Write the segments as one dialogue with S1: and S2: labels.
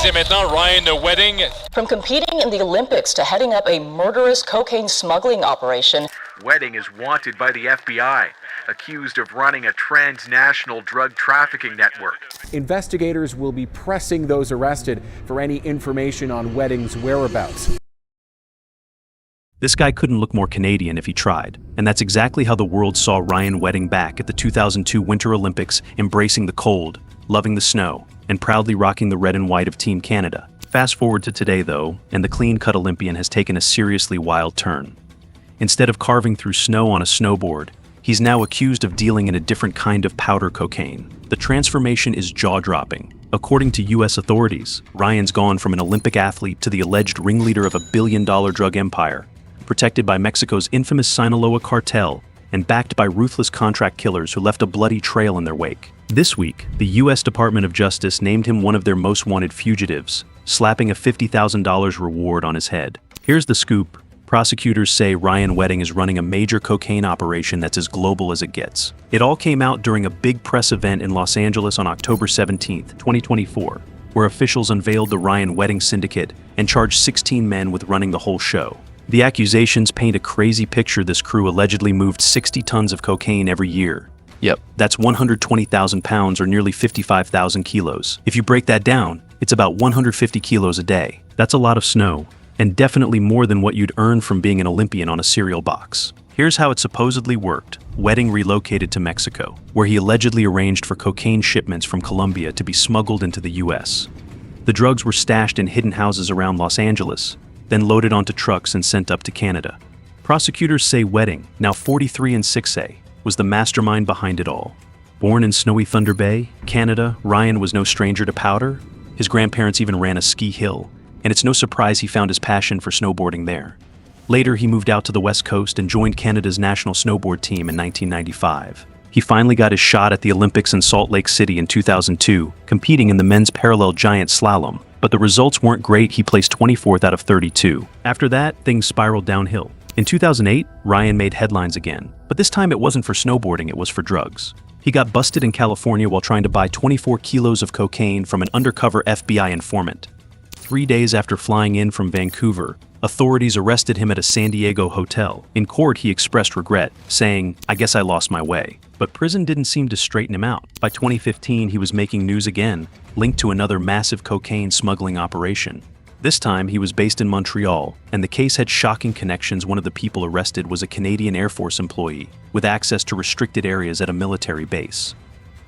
S1: Troisième maintenant, Ryan Wedding.
S2: From competing in the Olympics to heading up a murderous cocaine smuggling operation,
S3: Wedding is wanted by the FBI, accused of running a transnational drug trafficking network.
S4: Investigators will be pressing those arrested for any information on Wedding's whereabouts.
S5: This guy couldn't look more Canadian if he tried, and that's exactly how the world saw Ryan Wedding back at the 2002 Winter Olympics, embracing the cold, loving the snow, and proudly rocking the red and white of Team Canada. Fast forward to today, though, and the clean-cut Olympian has taken a seriously wild turn. Instead of carving through snow on a snowboard, he's now accused of dealing in a different kind of powder cocaine. The transformation is jaw-dropping. According to U.S. authorities, Ryan's gone from an Olympic athlete to the alleged ringleader of a billion-dollar drug empire, protected by Mexico's infamous Sinaloa cartel and backed by ruthless contract killers who left a bloody trail in their wake. This week, the U.S. Department of Justice named him one of their most wanted fugitives, slapping a $50,000 reward on his head. Here's the scoop. Prosecutors say Ryan Wedding is running a major cocaine operation that's as global as it gets. It all came out during a big press event in Los Angeles on October 17, 2024, where officials unveiled the Ryan Wedding syndicate and charged 16 men with running the whole show. The accusations paint a crazy picture. This crew allegedly moved 60 tons of cocaine every year. Yep, that's 120,000 pounds or nearly 55,000 kilos. If you break that down, it's about 150 kilos a day. That's a lot of snow, and definitely more than what you'd earn from being an Olympian on a cereal box. Here's how it supposedly worked. Wedding relocated to Mexico, where he allegedly arranged for cocaine shipments from Colombia to be smuggled into the U.S. The drugs were stashed in hidden houses around Los Angeles, then loaded onto trucks and sent up to Canada. Prosecutors say Wedding, now 43 and 6A, was the mastermind behind it all. Born in snowy Thunder Bay, Canada, Ryan was no stranger to powder. His grandparents even ran a ski hill, and it's no surprise he found his passion for snowboarding there. Later, he moved out to the West Coast and joined Canada's national snowboard team in 1995. He finally got his shot at the Olympics in Salt Lake City in 2002, competing in the men's parallel giant slalom, but the results weren't great. He placed 24th out of 32. After that, things spiraled downhill. In 2008, Ryan made headlines again, but this time it wasn't for snowboarding, it was for drugs. He got busted in California while trying to buy 24 kilos of cocaine from an undercover FBI informant. 3 days after flying in from Vancouver, authorities arrested him at a San Diego hotel. In court, he expressed regret, saying, "I guess I lost my way." But prison didn't seem to straighten him out. By 2015, he was making news again, linked to another massive cocaine smuggling operation. This time, he was based in Montreal, and the case had shocking connections. One of the people arrested was a Canadian Air Force employee, with access to restricted areas at a military base.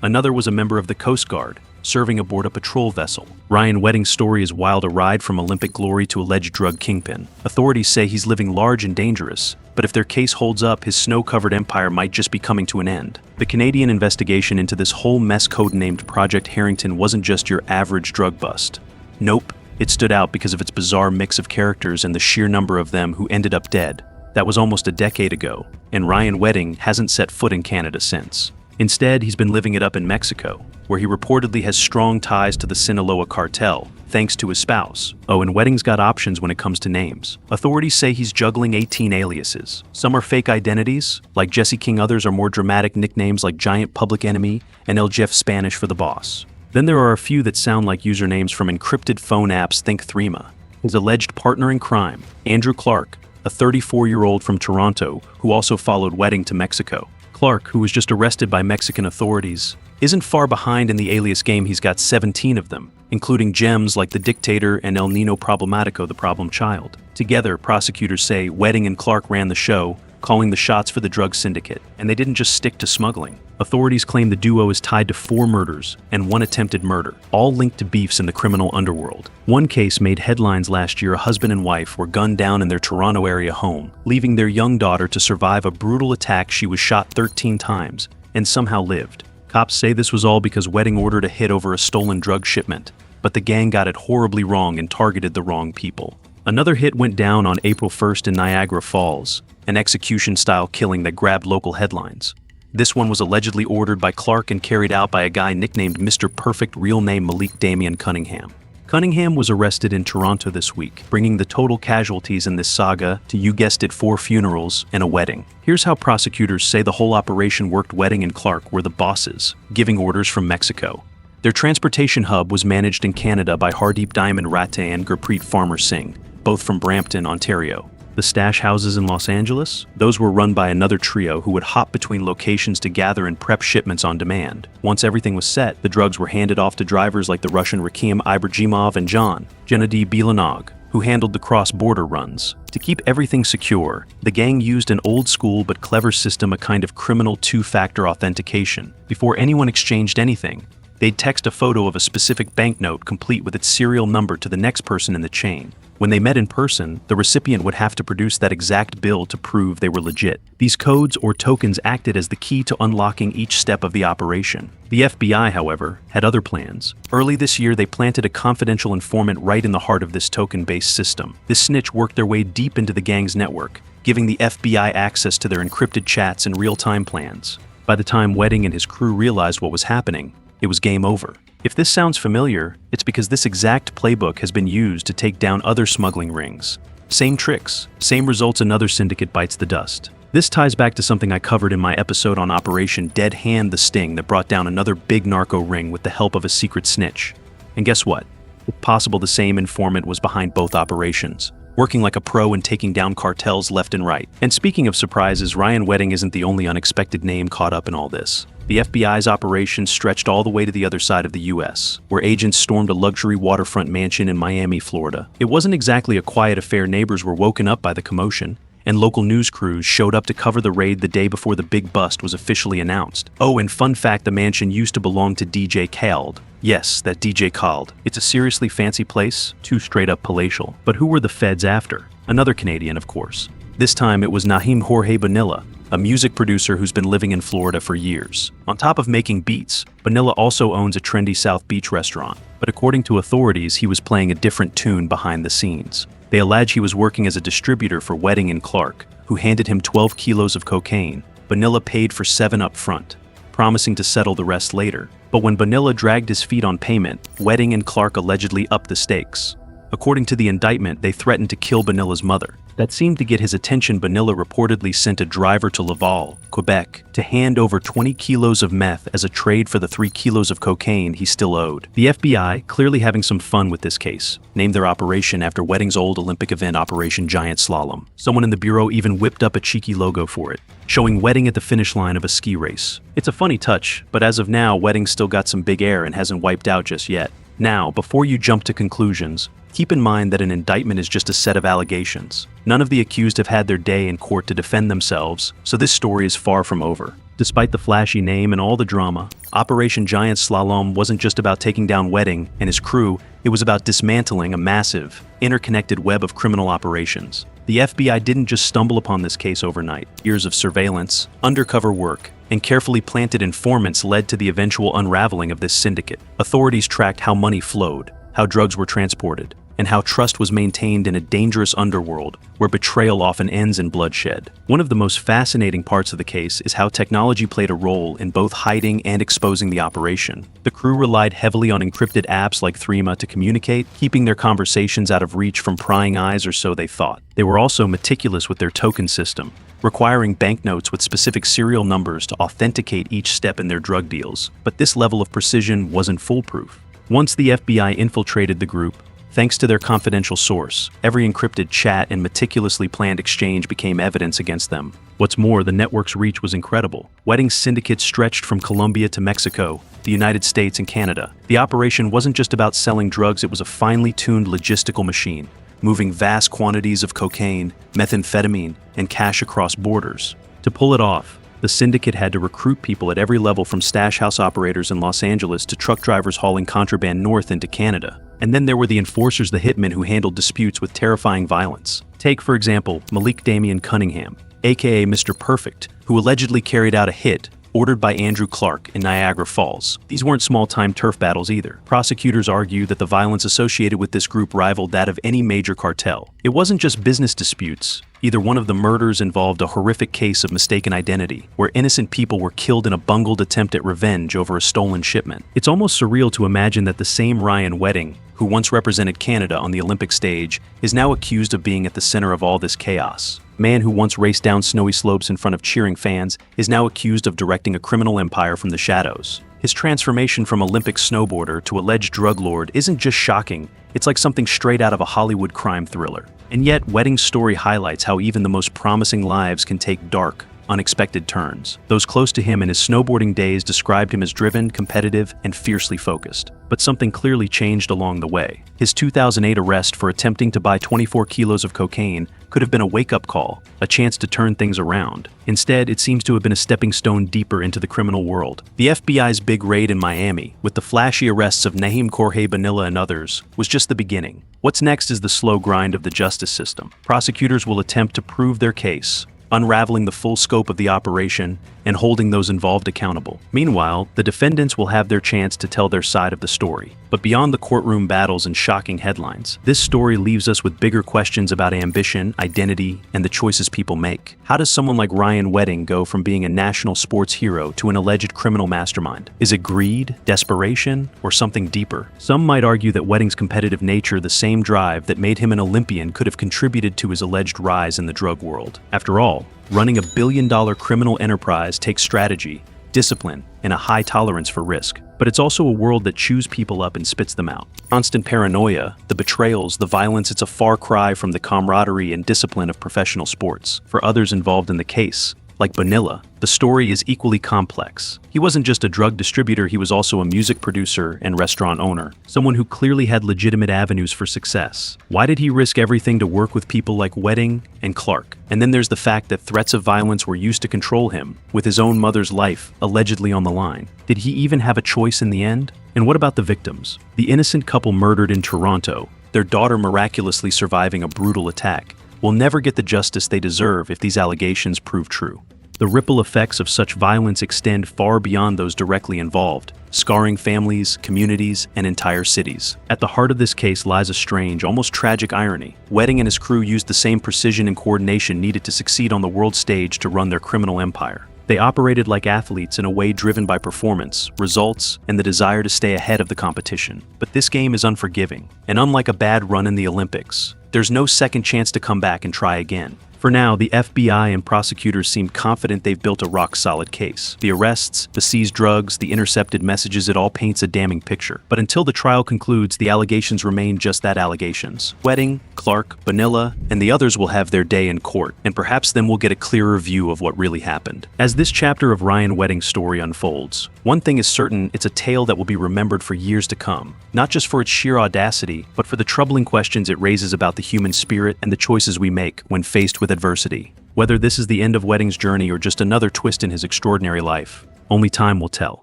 S5: Another was a member of the Coast Guard, serving aboard a patrol vessel. Ryan Wedding's story is wild, a ride from Olympic glory to alleged drug kingpin. Authorities say he's living large and dangerous, but if their case holds up, his snow-covered empire might just be coming to an end. The Canadian investigation into this whole mess, codenamed Project Harrington, wasn't just your average drug bust. Nope, it stood out because of its bizarre mix of characters and the sheer number of them who ended up dead. That was almost a decade ago, and Ryan Wedding hasn't set foot in Canada since. Instead, he's been living it up in Mexico, where he reportedly has strong ties to the Sinaloa cartel, thanks to his spouse. Oh, and Wedding's got options when it comes to names. Authorities say he's juggling 18 aliases. Some are fake identities, like Jesse King. Others are more dramatic nicknames like Giant Public Enemy and El Jeff Spanish for the boss. Then there are a few that sound like usernames from encrypted phone apps. Think Threema. His alleged partner in crime, Andrew Clark, a 34-year-old from Toronto who also followed Wedding to Mexico. Clark, who was just arrested by Mexican authorities, isn't far behind in the alias game. He's got 17 of them, including gems like the Dictator and El Nino Problematico, the problem child. Together, prosecutors say Wedding and Clark ran the show, calling the shots for the drug syndicate, and they didn't just stick to smuggling. Authorities claim the duo is tied to 4 murders and 1 attempted murder, all linked to beefs in the criminal underworld. One case made headlines last year. A husband and wife were gunned down in their Toronto area home, leaving their young daughter to survive a brutal attack. She was shot 13 times and somehow lived. Cops say this was all because Wedding ordered a hit over a stolen drug shipment, but the gang got it horribly wrong and targeted the wrong people. Another hit went down on April 1st in Niagara Falls, an execution-style killing that grabbed local headlines. This one was allegedly ordered by Clark and carried out by a guy nicknamed Mr. Perfect, real name Malik Damian Cunningham. Cunningham was arrested in Toronto this week, bringing the total casualties in this saga to, you guessed it, 4 funerals and a wedding. Here's how prosecutors say the whole operation worked. Wedding and Clark were the bosses, giving orders from Mexico. Their transportation hub was managed in Canada by Hardeep Diamond Ratte and Gurpreet Farmer Singh, both from Brampton, Ontario. The stash houses in Los Angeles? Those were run by another trio who would hop between locations to gather and prep shipments on demand. Once everything was set, the drugs were handed off to drivers like the Russian Rakim Ibragimov and John Gennady Bielanog, who handled the cross-border runs. To keep everything secure, the gang used an old-school but clever system, a kind of criminal two-factor authentication. Before anyone exchanged anything, they'd text a photo of a specific banknote complete with its serial number to the next person in the chain. When they met in person, the recipient would have to produce that exact bill to prove they were legit. These codes or tokens acted as the key to unlocking each step of the operation. The FBI, however, had other plans. Early this year, they planted a confidential informant right in the heart of this token-based system. This snitch worked their way deep into the gang's network, giving the FBI access to their encrypted chats and real-time plans. By the time Wedding and his crew realized what was happening, it was game over. If this sounds familiar, it's because this exact playbook has been used to take down other smuggling rings. Same tricks, same results, another syndicate bites the dust. This ties back to something I covered in my episode on Operation Dead Hand the Sting that brought down another big narco ring with the help of a secret snitch. And guess what? It's possible the same informant was behind both operations, working like a pro and taking down cartels left and right. And speaking of surprises, Ryan Wedding isn't the only unexpected name caught up in all this. The FBI's operation stretched all the way to the other side of the U.S., where agents stormed a luxury waterfront mansion in Miami, Florida. It wasn't exactly a quiet affair. Neighbors were woken up by the commotion, and local news crews showed up to cover the raid the day before the big bust was officially announced. Oh, and fun fact, the mansion used to belong to DJ Khaled. Yes, that DJ Khaled. It's a seriously fancy place, too straight up palatial. But who were the feds after? Another Canadian, of course. This time it was Naheem Jorge Bonilla, a music producer who's been living in Florida for years. On top of making beats, Bonilla also owns a trendy South Beach restaurant. But according to authorities, he was playing a different tune behind the scenes. They allege he was working as a distributor for Wedding and Clark, who handed him 12 kilos of cocaine. Bonilla paid for 7 up front, promising to settle the rest later. But when Bonilla dragged his feet on payment, Wedding and Clark allegedly upped the stakes. According to the indictment, they threatened to kill Bonilla's mother. That seemed to get his attention. Bonilla reportedly sent a driver to Laval, Quebec, to hand over 20 kilos of meth as a trade for the 3 kilos of cocaine he still owed. The FBI, clearly having some fun with this case, named their operation after Wedding's old Olympic event, Operation Giant Slalom. Someone in the bureau even whipped up a cheeky logo for it, showing Wedding at the finish line of a ski race. It's a funny touch, but as of now, Wedding's still got some big air and hasn't wiped out just yet. Now, before you jump to conclusions, keep in mind that an indictment is just a set of allegations. None of the accused have had their day in court to defend themselves, so this story is far from over. Despite the flashy name and all the drama, Operation Giant Slalom wasn't just about taking down Wedding and his crew, it was about dismantling a massive, interconnected web of criminal operations. The FBI didn't just stumble upon this case overnight. Years of surveillance, undercover work, and carefully planted informants led to the eventual unraveling of this syndicate. Authorities tracked how money flowed, how drugs were transported, and how trust was maintained in a dangerous underworld where betrayal often ends in bloodshed. One of the most fascinating parts of the case is how technology played a role in both hiding and exposing the operation. The crew relied heavily on encrypted apps like Threema to communicate, keeping their conversations out of reach from prying eyes, or so they thought. They were also meticulous with their token system, requiring banknotes with specific serial numbers to authenticate each step in their drug deals. But this level of precision wasn't foolproof. Once the FBI infiltrated the group, thanks to their confidential source, every encrypted chat and meticulously planned exchange became evidence against them. What's more, the network's reach was incredible. Wedding's syndicate stretched from Colombia to Mexico, the United States, and Canada. The operation wasn't just about selling drugs, it was a finely tuned logistical machine, moving vast quantities of cocaine, methamphetamine, and cash across borders. To pull it off, the syndicate had to recruit people at every level, from stash house operators in Los Angeles to truck drivers hauling contraband north into Canada. And then there were the enforcers, the hitmen who handled disputes with terrifying violence. Take, for example, Malik Damian Cunningham, aka Mr. Perfect, who allegedly carried out a hit ordered by Andrew Clark in Niagara Falls. These weren't small-time turf battles either. Prosecutors argue that the violence associated with this group rivaled that of any major cartel. It wasn't just business disputes. Either one of the murders involved a horrific case of mistaken identity, where innocent people were killed in a bungled attempt at revenge over a stolen shipment. It's almost surreal to imagine that the same Ryan Wedding, who once represented Canada on the Olympic stage, is now accused of being at the center of all this chaos. Man who once raced down snowy slopes in front of cheering fans is now accused of directing a criminal empire from the shadows. His transformation from Olympic snowboarder to alleged drug lord isn't just shocking, it's like something straight out of a Hollywood crime thriller. And yet, Wedding's story highlights how even the most promising lives can take dark, unexpected turns. Those close to him in his snowboarding days described him as driven, competitive, and fiercely focused. But something clearly changed along the way. His 2008 arrest for attempting to buy 24 kilos of cocaine could have been a wake-up call, a chance to turn things around. Instead, it seems to have been a stepping stone deeper into the criminal world. The FBI's big raid in Miami, with the flashy arrests of Naheem Jorge Bonilla and others, was just the beginning. What's next is the slow grind of the justice system. Prosecutors will attempt to prove their case, unraveling the full scope of the operation and holding those involved accountable. Meanwhile, the defendants will have their chance to tell their side of the story. But beyond the courtroom battles and shocking headlines, this story leaves us with bigger questions about ambition, identity, and the choices people make. How does someone like Ryan Wedding go from being a national sports hero to an alleged criminal mastermind? Is it greed, desperation, or something deeper? Some might argue that Wedding's competitive nature, the same drive that made him an Olympian, could have contributed to his alleged rise in the drug world. After all, running $1 billion criminal enterprise takes strategy, discipline, and a high tolerance for risk. But it's also a world that chews people up and spits them out. Constant paranoia, the betrayals, the violence, it's a far cry from the camaraderie and discipline of professional sports. For others involved in the case, like Bonilla, the story is equally complex. He wasn't just a drug distributor, he was also a music producer and restaurant owner, someone who clearly had legitimate avenues for success. Why did he risk everything to work with people like Wedding and Clark? And then there's the fact that threats of violence were used to control him, with his own mother's life allegedly on the line. Did he even have a choice in the end? And what about the victims? The innocent couple murdered in Toronto, their daughter miraculously surviving a brutal attack, will never get the justice they deserve if these allegations prove true. The ripple effects of such violence extend far beyond those directly involved, scarring families, communities, and entire cities. At the heart of this case lies a strange, almost tragic irony. Wedding and his crew used the same precision and coordination needed to succeed on the world stage to run their criminal empire. They operated like athletes in a way driven by performance, results, and the desire to stay ahead of the competition. But this game is unforgiving, and unlike a bad run in the Olympics, there's no second chance to come back and try again. For now, the FBI and prosecutors seem confident they've built a rock-solid case. The arrests, the seized drugs, the intercepted messages, it all paints a damning picture. But until the trial concludes, the allegations remain just that, allegations. Wedding, Clark, Bonilla, and the others will have their day in court, and perhaps then we'll get a clearer view of what really happened. As this chapter of Ryan Wedding's story unfolds, one thing is certain, it's a tale that will be remembered for years to come. Not just for its sheer audacity, but for the troubling questions it raises about the human spirit and the choices we make when faced with adversity. Whether this is the end of Wedding's journey or just another twist in his extraordinary life, only time will tell.